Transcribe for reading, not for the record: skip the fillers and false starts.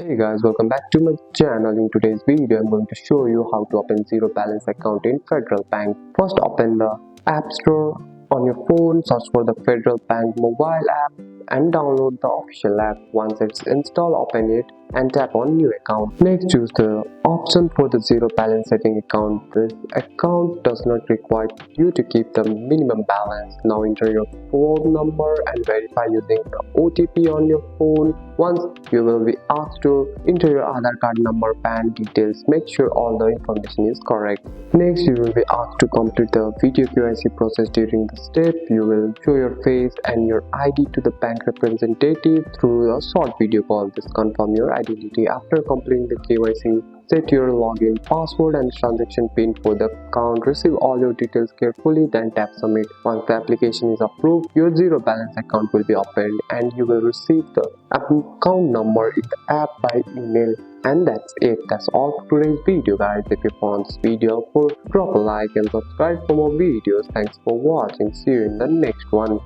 Hey guys, welcome back to my channel. In today's video, I'm going to show you how to open zero balance account in Federal Bank. First, open the App Store on your phone, search for the Federal Bank mobile app and download the official app. Once it's installed, open it and tap on New Account. Next, choose the option for the zero balance setting account. This account does not require you to keep the minimum balance. Now enter your phone number and verify using the OTP on your phone. Once you will be asked to enter your Aadhaar card number, PAN details. Make sure all the information is correct. Next, you will be asked to complete the video KYC process. During the step, you will show your face and your ID to the bank representative through a short video call. This confirm your identity. After completing the KYC, set your login password and transaction PIN for the account. Receive all your details carefully, then tap submit. Once the application is approved, your zero balance account will be opened and you will receive the account number in the app by email. And that's it. That's all for today's video, guys. If you found this video helpful, drop a like and subscribe for more videos. Thanks for watching. See you in the next one.